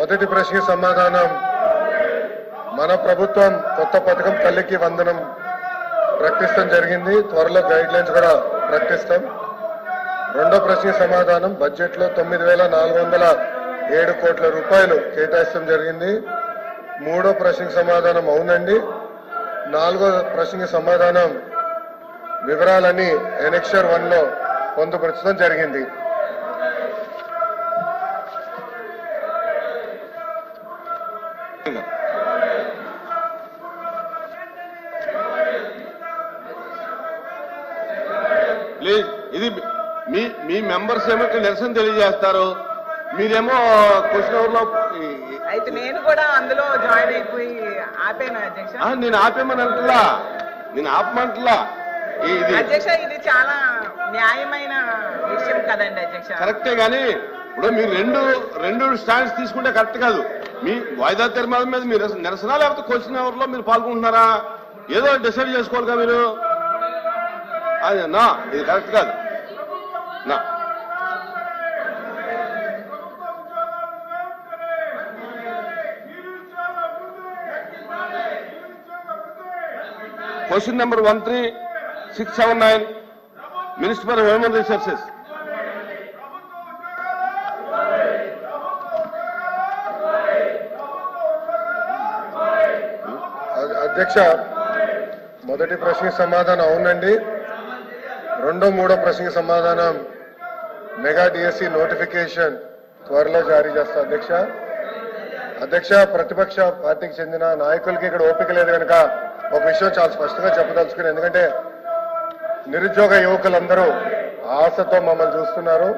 మొదటి ప్రశ్నకి సమాధానం, మన ప్రభుత్వం కొత్త పథకం తల్లికి వందనం ప్రకటించడం జరిగింది. త్వరలో గైడ్ లైన్స్ కూడా ప్రకటిస్తాం. రెండో ప్రశ్నకి సమాధానం, బడ్జెట్ లో 9,407 కోట్ల రూపాయలు కేటాయించడం జరిగింది. మూడో ప్రశ్నకి సమాధానం అవునండి. నాలుగో ప్రశ్నకి సమాధానం, వివరాలన్నీ ఎనెక్షర్ 1 లో పొందుపరచడం జరిగింది. ప్లీజ్, ఇది మీ మెంబర్స్ ఏమో నిరసన తెలియజేస్తారు, మీరేమో క్వశ్చన్ అవర్ లో. అయితే నేను కూడా అందులో జాయిన్ అయిపోయి ఆపాను అధ్యక్ష. నేను ఆపేమని అంటున్నా, నేను ఆపమంటున్నా. అధ్యక్ష, ఇది చాలా న్యాయమైన విషయం కదండి అధ్యక్ష. కరెక్టే, కానీ ఇప్పుడు మీరు రెండు స్టాండ్స్ తీసుకుంటే కరెక్ట్ కాదు. మీ వాయిదా తీర్మానం మీద మీరు నిరసన లేకపోతే క్వశ్చన్ అవర్ లో మీరు పాల్గొంటున్నారా? ఏదో డిసైడ్ చేసుకోవాలిగా మీరు. అది నా ఇది కరెక్ట్ కాదు నా. Question number 13679, minister for human resources. అధ్యక్ష, మొదటి ప్రశ్నకి సమాధానం అవునండి. రెండో మూడో ప్రశ్నకి సమాధానం, మెగా డిఎస్సి నోటిఫికేషన్ త్వరలో జారీ చేస్తా అధ్యక్ష. ప్రతిపక్ష పార్టీకి చెందిన నాయకులకి ఇక్కడ ఓపిక లేదు కనుక ఒక విషయం చాలా స్పష్టంగా చెప్పదలుచుకుని, ఎందుకంటే నిరుద్యోగ యువకులందరూ ఆశతో మమ్మల్ని చూస్తున్నారు.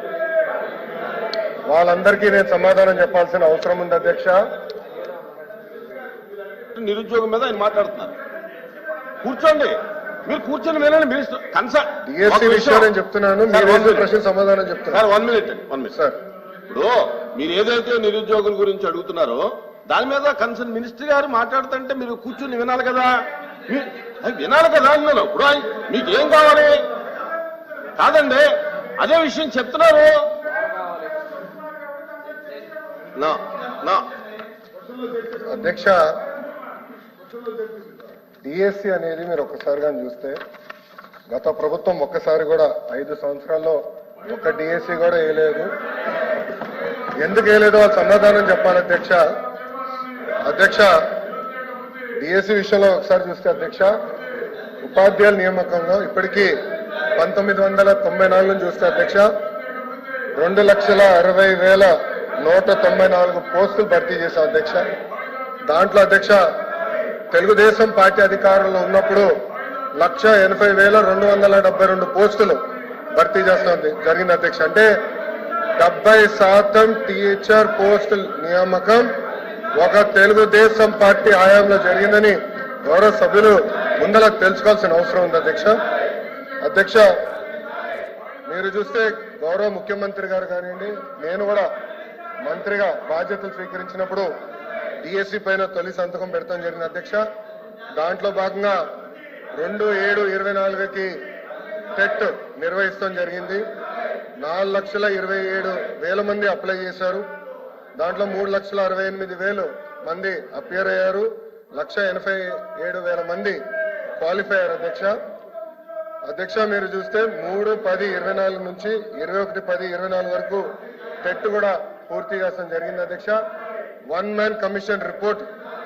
వాళ్ళందరికీ నేను సమాధానం చెప్పాల్సిన అవసరం ఉంది అధ్యక్ష. నిరుద్యోగం మీద ఆయన మాట్లాడుతున్నారు. కూర్చోండి, మీరు కూర్చొని వినండి. మినిస్టర్ డిఎస్సి విషయం నేను చెప్తున్నాను, ప్రశ్న సమాధానం చెప్తున్నారు. 1 minute సార్. ఇప్పుడు మీరు ఏదైతే నిరుద్యోగుల గురించి అడుగుతున్నారో దాని మీద కన్సర్న్ మినిస్టర్ గారు మాట్లాడుతుంటే మీరు కూర్చుని వినాలి కదా. వినాలి కదా అన్నాను. ఇప్పుడు మీకు ఏం కావాలి? కాదండి, అదే విషయం చెప్తున్నారు. అధ్యక్ష, డిఎస్సి అనేది మీరు ఒక్కసారి కానీ చూస్తే గత ప్రభుత్వం ఒక్కసారి కూడా 5 సంవత్సరాల్లో ఒక్క డిఎస్సి కూడా వేయలేదు. ఎందుకు వేయలేదో వాళ్ళు సమాధానం చెప్పాలి అధ్యక్ష. డిఎస్సి విషయంలో ఒకసారి చూస్తే అధ్యక్ష, ఉపాధ్యాయుల నియామకంలో ఇప్పటికీ 1994 నుంచి చూస్తే అధ్యక్ష 2,60,194 పోస్టులు భర్తీ చేశాం అధ్యక్ష. దాంట్లో అధ్యక్ష తెలుగుదేశం పార్టీ అధికారంలో ఉన్నప్పుడు 1,80,272 పోస్టులు భర్తీ చేస్తాం జరిగింది అధ్యక్ష. అంటే 70% టీచర్ పోస్టుల నియామకం ఒక తెలుగుదేశం పార్టీ హయాంలో జరిగిందని గౌరవ సభ్యులు ముందర తెలుసుకోవాల్సిన అవసరం ఉంది అధ్యక్ష. మీరు చూస్తే గౌరవ ముఖ్యమంత్రి గారు కానివ్వండి, నేను కూడా మంత్రిగా బాధ్యతలు స్వీకరించినప్పుడు డిఎస్సి పైన తొలి సంతకం పెడతాం జరిగింది అధ్యక్ష. దాంట్లో భాగంగా 2/7/24కి టెట్ నిర్వహిస్తాం జరిగింది. 4,27,000 మంది అప్లై చేశారు. దాంట్లో 3,68,000 మంది అపియర్ అయ్యారు. 1,87,000 మంది క్వాలిఫై అయ్యారు అధ్యక్ష. మీరు చూస్తే 3/10/24 నుంచి 21/10/24 వరకు టెట్ కూడా పూర్తి చేస్తాం జరిగింది అధ్యక్ష. 1 మ్యాన్ కమిషన్ రిపోర్ట్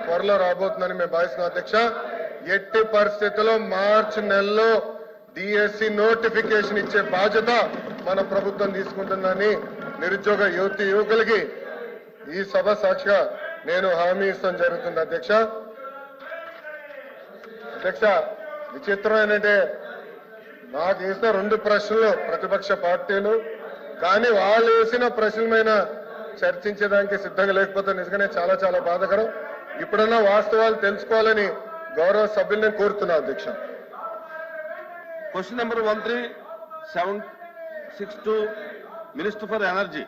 త్వరలో రాబోతుందని మేము భావిస్తున్నాం అధ్యక్ష. ఎట్టి పరిస్థితుల్లో మార్చి నెలలో డిఎస్సి నోటిఫికేషన్ ఇచ్చే బాధ్యత మన ప్రభుత్వం తీసుకుంటుందని నిరుద్యోగ యువకులకి ఈ సభ సాక్షిగా నేను హామీ ఇస్తాం జరుగుతుంది అధ్యక్ష. విచిత్రం ఏంటంటే నాకు వేసిన 2 ప్రశ్నలు ప్రతిపక్ష పార్టీలు, కానీ వాళ్ళు వేసిన ప్రశ్నల మీద చర్చించడానికి సిద్ధంగా లేకపోతే నిజంగానే చాలా చాలా బాధాకరం. ఇప్పుడన్నా వాస్తవాలు తెలుసుకోవాలని గౌరవ సభ్యులను కోరుతున్నా అధ్యక్ష. Question number 13762, minister for energy.